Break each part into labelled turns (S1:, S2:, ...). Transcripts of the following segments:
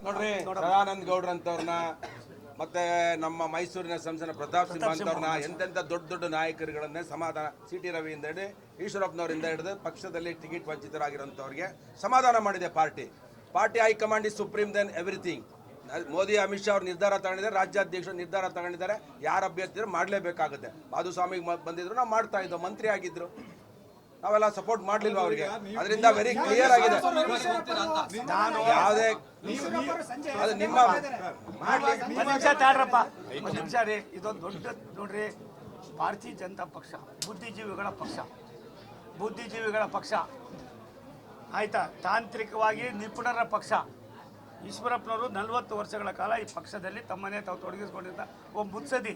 S1: ನೋಡ್ರಿ ಸದಾನಂದ ಗೌಡ್ರ ಅಂತವ್ರನ್ನ ಮತ್ತೆ ನಮ್ಮ ಮೈಸೂರಿನ ಸಂಸದ ಪ್ರತಾಪ್ ಸಿಂಹ ಅಂತವ್ರನ್ನ ಎಂತೆಂಥ ದೊಡ್ಡ ದೊಡ್ಡ ನಾಯಕರುಗಳನ್ನೇ ಸಮಾಧಾನ ಸಿ.ಟಿ. ರವಿಯಿಂದ ಹಿಡಿದು ಈಶ್ವರಪ್ಪನವರಿಂದ ಹಿಡಿದು ಪಕ್ಷದಲ್ಲಿ ಟಿಕೆಟ್ ವಂಚಿತರಾಗಿರೋಂಥವ್ರಿಗೆ ಸಮಾಧಾನ ಮಾಡಿದೆ party high command is supreme then everything. Modi Amit Shah ಅವರು ನಿರ್ಧಾರ ತಗೊಂಡಿದ್ದಾರೆ, ರಾಜ್ಯಾಧ್ಯಕ್ಷರು ನಿರ್ಧಾರ ತಗೊಂಡಿದ್ದಾರೆ, ಯಾರು ಅಭ್ಯರ್ಥಿ ಮಾಡಲೇಬೇಕಾಗುತ್ತೆ. ಮಾಧುಸ್ವಾಮಿಗೆ ಬಂದಿದ್ರು, ನಾವು ಮಾಡ್ತಾ ಇದ್ದೋ, ಮಂತ್ರಿ ಆಗಿದ್ರು, ನಾವೆಲ್ಲ ಸಪೋರ್ಟ್ ಮಾಡ್ಲಿಲ್ವಾ ಅವರಿಗೆ? ಅದರಿಂದ ವೆರಿ ಕ್ಲಿಯರ್ ಆಗಿದೆ. ಯಾವುದೇ ಅದು ನಿಮ್ಮ
S2: ನಿಮಿಷ ರೀ, ಇದೊಂದು ದೊಡ್ಡ ನೋಡ್ರಿ, ಭಾರತೀಯ ಜನತಾ ಪಕ್ಷ ಬುದ್ಧಿಜೀವಿಗಳ ಪಕ್ಷ ಆಯ್ತಾ, ತಾಂತ್ರಿಕವಾಗಿ ನಿಪುಣರ ಪಕ್ಷ. ಈಶ್ವರಪ್ಪನವರು 40 ವರ್ಷಗಳ ಕಾಲ ಈ ಪಕ್ಷದಲ್ಲಿ ತಮ್ಮನ್ನೇ ತಾವು ತೊಡಗಿಸ್ಕೊಂಡಿದ್ದ ಒಬ್ಬ ಮುತ್ಸದಿ.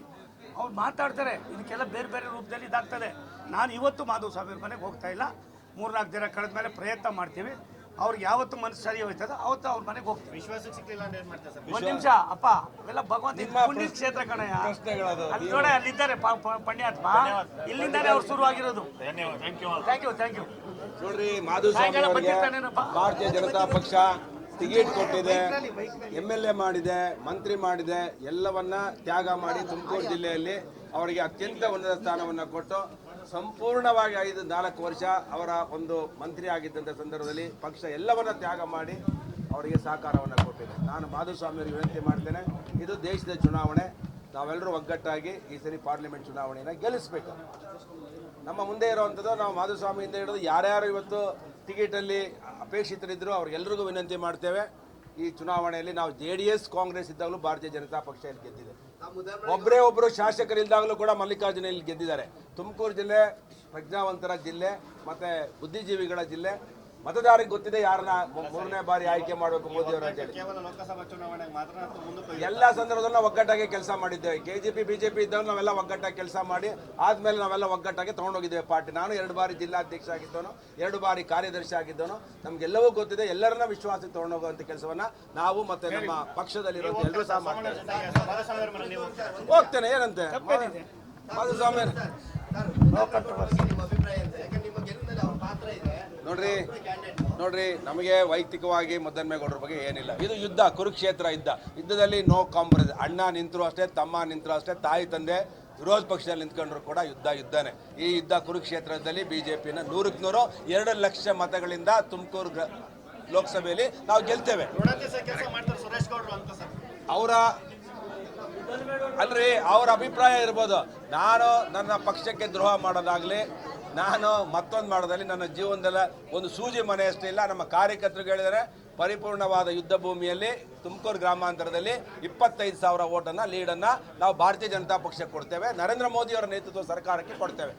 S2: ಅವ್ರು ಮಾತಾಡ್ತಾರೆ, ಇದಕ್ಕೆಲ್ಲ ಬೇರೆ ಬೇರೆ ರೂಪದಲ್ಲಿ ಇದಾಗ್ತದೆ. ನಾನು ಇವತ್ತು ಮಾಧುಸ್ವಾಮಿ ಮನೆಗೆ ಹೋಗ್ತಾ ಇಲ್ಲ, 3-4 ದಿನ ಕಳೆದ ಮೇಲೆ ಪ್ರಯತ್ನ ಮಾಡ್ತೀವಿ. ಅವ್ರಿಗೆ ಯಾವತ್ತು ಮನಸ್ಸು ಸರಿ ಹೋಯ್ತದ ಅವತ್ತು ಅವ್ರ ಮನೆಗೆ ಹೋಗ್ತೀವಿ.
S3: ವಿಶ್ವಾಸಕ್ಕೆ ಸಿಕ್ಲಿಲ್ಲ ಅಂದ್ರೆ ಏನ್ ಮಾಡ್ತಾರೆ ಸರ್?
S2: ಒಂದು ನಿಮಿಷ ಅಪ್ಪ, ಅವೆಲ್ಲ ಭಗವಂತ ಪುಣ್ಯ ಕ್ಷೇತ್ರ ಕಣಯ್ಯ. ಅಲ್ಲಿ ನೋಡ, ಅಲ್ಲಿದ್ದಾರೆ ಪುಣ್ಯಾತ್ಮ, ಇಲ್ಲಿಂದಾನೆ ಅವ್ರು ಶುರು ಆಗಿರೋದು. Thank you.
S1: ನೋಡ್ರಿ, ಮಾಧುಸ್ವಾಮಿ ಅವರಿಗೆ ಭಾರತೀಯ ಜನತಾ ಪಕ್ಷ ಟಿಕೆಟ್ ಕೊಟ್ಟಿದೆ, MLA ಮಾಡಿದೆ, ಮಂತ್ರಿ ಮಾಡಿದೆ, ಎಲ್ಲವನ್ನ ತ್ಯಾಗ ಮಾಡಿ ತುಮಕೂರು ಜಿಲ್ಲೆಯಲ್ಲಿ ಅವರಿಗೆ ಅತ್ಯಂತ ಉನ್ನತ ಸ್ಥಾನವನ್ನು ಕೊಟ್ಟು ಸಂಪೂರ್ಣವಾಗಿ 4 ವರ್ಷ ಅವರ ಒಂದು ಮಂತ್ರಿ ಆಗಿದ್ದಂಥ ಸಂದರ್ಭದಲ್ಲಿ ಪಕ್ಷ ಎಲ್ಲವನ್ನ ತ್ಯಾಗ ಮಾಡಿ ಅವರಿಗೆ ಸಹಕಾರವನ್ನು ಕೊಟ್ಟಿದೆ. ನಾನು ಮಾಧುಸ್ವಾಮಿ ಅವರಿಗೆ ವಿನಂತಿ ಮಾಡ್ತೇನೆ, ಇದು ದೇಶದ ಚುನಾವಣೆ, ನಾವೆಲ್ಲರೂ ಒಗ್ಗಟ್ಟಾಗಿ ಈ ಸರಿ ಪಾರ್ಲಿಮೆಂಟ್ ಚುನಾವಣೆಯನ್ನು ಗೆಲ್ಲಿಸಬೇಕು. ನಮ್ಮ ಮುಂದೆ ಇರುವಂಥದ್ದು, ನಾವು ಮಾಧುಸ್ವಾಮಿಯಿಂದ ಹಿಡಿದು ಯಾರ್ಯಾರು ಇವತ್ತು ಟಿಕೆಟಲ್ಲಿ ಅಪೇಕ್ಷಿತರಿದ್ದರು ಅವ್ರಿಗೆಲ್ರಿಗೂ ವಿನಂತಿ ಮಾಡ್ತೇವೆ. ಈ ಚುನಾವಣೆಯಲ್ಲಿ ನಾವು JDS ಕಾಂಗ್ರೆಸ್ ಇದ್ದಾಗಲೂ ಭಾರತೀಯ ಜನತಾ ಪಕ್ಷ ಇಲ್ಲಿ ಗೆದ್ದಿದೆ. ಒಬ್ಬರು ಶಾಸಕರಿದ್ದಾಗಲೂ ಕೂಡ ಮಲ್ಲಿಕಾರ್ಜುನ ಇಲ್ಲಿ ಗೆದ್ದಿದ್ದಾರೆ. ತುಮಕೂರು ಜಿಲ್ಲೆ ಪ್ರಜ್ಞಾವಂತರ ಜಿಲ್ಲೆ, ಮತ್ತೆ ಬುದ್ಧಿಜೀವಿಗಳ ಜಿಲ್ಲೆ. ಮತದಾರರಿಗೆ ಗೊತ್ತಿದೆ ಯಾರನ್ನ 3ನೇ ಬಾರಿ ಆಯ್ಕೆ ಮಾಡಬೇಕು ಮೋದಿ ಅವರು ಅಂತ ಹೇಳಿ.
S3: ಲೋಕಸಭಾ ಚುನಾವಣೆಗೆ ಮಾತ್ರ
S1: ಎಲ್ಲ ಸಂದರ್ಭದಲ್ಲಿ ನಾವು ಒಗ್ಗಟ್ಟಾಗಿ ಕೆಲಸ ಮಾಡಿದ್ದೇವೆ. KJP BJP ಇದ್ದವ್ರು ನಾವೆಲ್ಲ ಒಗ್ಗಟ್ಟಾಗಿ ಕೆಲಸ ಮಾಡಿ ಆದ್ಮೇಲೆ ನಾವೆಲ್ಲ ಒಗ್ಗಟ್ಟಾಗಿ ತಗೊಂಡೋಗಿದ್ದೇವೆ ಪಾರ್ಟಿ. ನಾನು 2 ಬಾರಿ ಜಿಲ್ಲಾಧ್ಯಕ್ಷ ಆಗಿದ್ದವನು, 2 ಬಾರಿ ಕಾರ್ಯದರ್ಶಿ ಆಗಿದ್ದವನು. ನಮ್ಗೆಲ್ಲವೂ ಗೊತ್ತಿದೆ. ಎಲ್ಲರನ್ನ ವಿಶ್ವಾಸಕ್ಕೆ ತಗೊಂಡೋಗುವಂತ ಕೆಲಸವನ್ನ ನಾವು ಮತ್ತೆ ನಮ್ಮ ಪಕ್ಷದಲ್ಲಿರೋ ಎಲ್ಲರೂ ಸಹ ಮಾಡ್ತೇವೆ. ಹೋಗ್ತೇನೆ, ಏನಂತೆ ಮಾಧುಸ್ವಾಮಿ. ನೋಡ್ರಿ, ನಮಗೆ ವೈಯಕ್ತಿಕವಾಗಿ ಮುದ್ದನ್ಮೇಗೌಡರ ಬಗ್ಗೆ ಏನಿಲ್ಲ. ಇದು ಯುದ್ಧ, ಕುರುಕ್ಷೇತ್ರ ಯುದ್ಧದಲ್ಲಿ ನೋ ಕಾಂಪ್ರಮೈಸ್. ಅಣ್ಣ ನಿಂತರು ಅಷ್ಟೇ, ತಮ್ಮ ನಿಂತರು ಅಷ್ಟೇ, ತಾಯಿ ತಂದೆ ವಿರೋಧ ಪಕ್ಷದಲ್ಲಿ ನಿಂತ್ಕೊಂಡ್ರು ಕೂಡ ಯುದ್ಧನೇ. ಈ ಯುದ್ಧ ಕುರುಕ್ಷೇತ್ರದಲ್ಲಿ BJPನ 100ಕ್ಕೆ 100 2 ಲಕ್ಷ ಮತಗಳಿಂದ ತುಮಕೂರು ಲೋಕಸಭೆಯಲ್ಲಿ ನಾವು ಗೆಲ್ತೇವೆ. ಅವರ ಅಭಿಪ್ರಾಯ ಇರ್ಬೋದು. ನಾನು ನನ್ನ ಪಕ್ಷಕ್ಕೆ ದ್ರೋಹ ಮಾಡೋದಾಗ್ಲಿ, ನಾನು ಮತ್ತೊಂದು ಮಾಡೋದಲ್ಲಿ ನನ್ನ ಜೀವನದಲ್ಲ ಒಂದು ಸೂಜಿ ಮನೆಯಷ್ಟೇ ಇಲ್ಲ. ನಮ್ಮ ಕಾರ್ಯಕರ್ತರು ಹೇಳಿದರೆ ಪರಿಪೂರ್ಣವಾದ ಯುದ್ಧ ಭೂಮಿಯಲ್ಲಿ ತುಮಕೂರು ಗ್ರಾಮಾಂತರದಲ್ಲಿ 25,000 ಓಟನ್ನು ಲೀಡನ್ನು ನಾವು ಭಾರತೀಯ ಜನತಾ ಪಕ್ಷಕ್ಕೆ ಕೊಡ್ತೇವೆ. ನರೇಂದ್ರ ಮೋದಿ ಅವರ ನೇತೃತ್ವ ಸರ್ಕಾರಕ್ಕೆ ಕೊಡ್ತೇವೆ.